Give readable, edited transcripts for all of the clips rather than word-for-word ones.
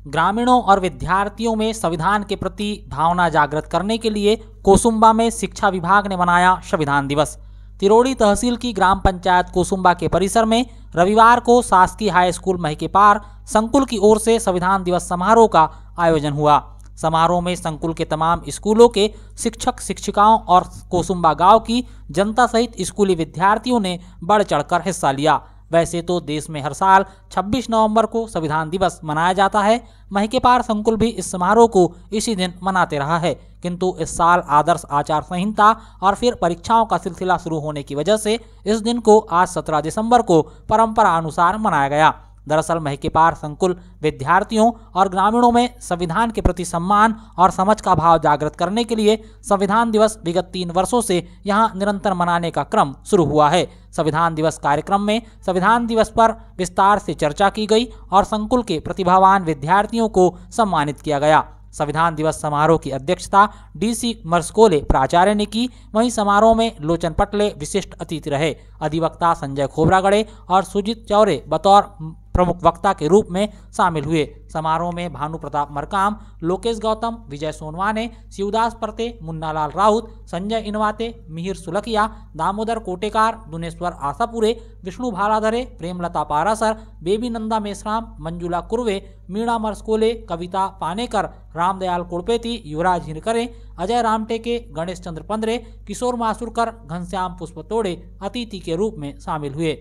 ग्रामीणों और विद्यार्थियों में संविधान के प्रति भावना जागृत करने के लिए कोसुम्बा में शिक्षा विभाग ने मनाया संविधान दिवस। तिरोड़ी तहसील की ग्राम पंचायत कोसुम्बा के परिसर में रविवार को शासकीय हाई स्कूल महिकेपार संकुल की ओर से संविधान दिवस समारोह का आयोजन हुआ। समारोह में संकुल के तमाम स्कूलों के शिक्षक शिक्षिकाओं और कोसुम्बा गांव की जनता सहित स्कूली विद्यार्थियों ने बढ़ चढ़कर हिस्सा लिया। वैसे तो देश में हर साल 26 नवंबर को संविधान दिवस मनाया जाता है। महिकेपार संकुल भी इस समारोह को इसी दिन मनाते रहा है, किंतु इस साल आदर्श आचार संहिता और फिर परीक्षाओं का सिलसिला शुरू होने की वजह से इस दिन को आज 17 दिसंबर को परंपरा अनुसार मनाया गया। दरअसल महिकेपार संकुल विद्यार्थियों और ग्रामीणों में संविधान के प्रति सम्मान और समझ का भाव जागृत करने के लिए संविधान दिवस विगत 3 वर्षों से यहां निरंतर मनाने का क्रम शुरू हुआ है। संविधान दिवस कार्यक्रम में संविधान दिवस पर विस्तार से चर्चा की गई और संकुल के प्रतिभावान विद्यार्थियों को सम्मानित किया गया। संविधान दिवस समारोह की अध्यक्षता डीसी मर्सकोले प्राचार्य ने की। वहीं समारोह में लोचन पटले विशिष्ट अतिथि रहे। अधिवक्ता संजय खोबरागड़े और सुजीत चौरे बतौर प्रमुख वक्ता के रूप में शामिल हुए। समारोह में भानु प्रताप मरकाम, लोकेश गौतम, विजय सोनवाने, शिवदास परते, मुन्नालाल राउत, संजय इनवाते, मिहिर सुलखिया, दामोदर कोटेकार, दुनेश्वर आशापुरे, विष्णु भालाधरे, प्रेमलता पारासर, बेबी नंदा मेश्राम, मंजुला कुर्वे, मीणा मर्सकोले, कविता पानेकर, रामदयाल कुड़पेती, युवराज हिरकरे, अजय रामटेके, गणेश चंद्र पंद्रे, किशोर मासुरकर, घनश्याम पुष्पतोड़े अतिथि के रूप में शामिल हुए।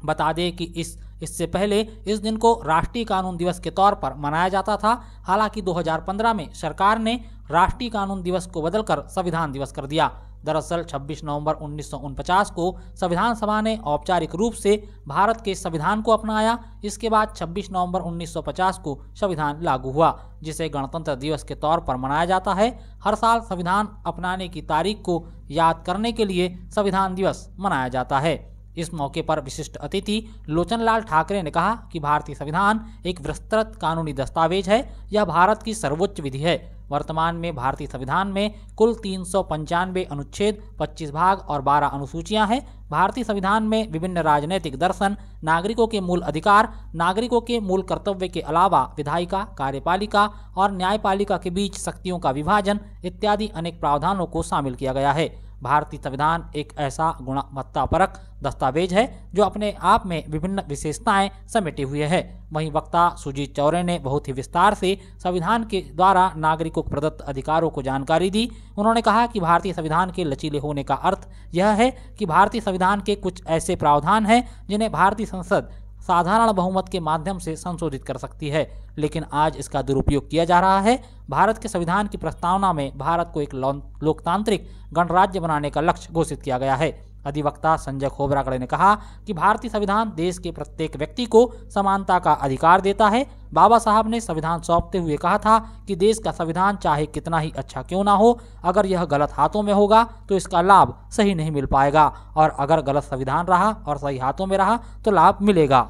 बता दें कि इससे पहले इस दिन को राष्ट्रीय कानून दिवस के तौर पर मनाया जाता था। हालांकि 2015 में सरकार ने राष्ट्रीय कानून दिवस को बदलकर संविधान दिवस कर दिया। दरअसल 26 नवंबर 1949 को संविधान सभा ने औपचारिक रूप से भारत के संविधान को अपनाया। इसके बाद 26 नवंबर 1950 को संविधान लागू हुआ, जिसे गणतंत्र दिवस के तौर पर मनाया जाता है। हर साल संविधान अपनाने की तारीख को याद करने के लिए संविधान दिवस मनाया जाता है। इस मौके पर विशिष्ट अतिथि लोचनलाल ठाकरे ने कहा कि भारतीय संविधान एक विस्तृत कानूनी दस्तावेज है। यह भारत की सर्वोच्च विधि है। वर्तमान में भारतीय संविधान में कुल 395 अनुच्छेद, 25 भाग और 12 अनुसूचियां हैं। भारतीय संविधान में विभिन्न राजनीतिक दर्शन, नागरिकों के मूल अधिकार, नागरिकों के मूल कर्तव्य के अलावा विधायिका, कार्यपालिका और न्यायपालिका के बीच शक्तियों का विभाजन इत्यादि अनेक प्रावधानों को शामिल किया गया है। भारतीय संविधान एक ऐसा गुणवत्तापरक दस्तावेज है जो अपने आप में विभिन्न विशेषताएं समेटे हुए है। वहीं वक्ता सुजीत चौरे ने बहुत ही विस्तार से संविधान के द्वारा नागरिकों को प्रदत्त अधिकारों को जानकारी दी। उन्होंने कहा कि भारतीय संविधान के लचीले होने का अर्थ यह है कि भारतीय संविधान के कुछ ऐसे प्रावधान हैं जिन्हें भारतीय संसद साधारण बहुमत के माध्यम से संशोधित कर सकती है, लेकिन आज इसका दुरुपयोग किया जा रहा है। भारत के संविधान की प्रस्तावना में भारत को एक लोकतांत्रिक गणराज्य बनाने का लक्ष्य घोषित किया गया है। अधिवक्ता संजय खोबरागड़े ने कहा कि भारतीय संविधान देश के प्रत्येक व्यक्ति को समानता का अधिकार देता है। बाबा साहब ने संविधान सौंपते हुए कहा था कि देश का संविधान चाहे कितना ही अच्छा क्यों ना हो, अगर यह गलत हाथों में होगा तो इसका लाभ सही नहीं मिल पाएगा, और अगर गलत संविधान रहा और सही हाथों में रहा तो लाभ मिलेगा।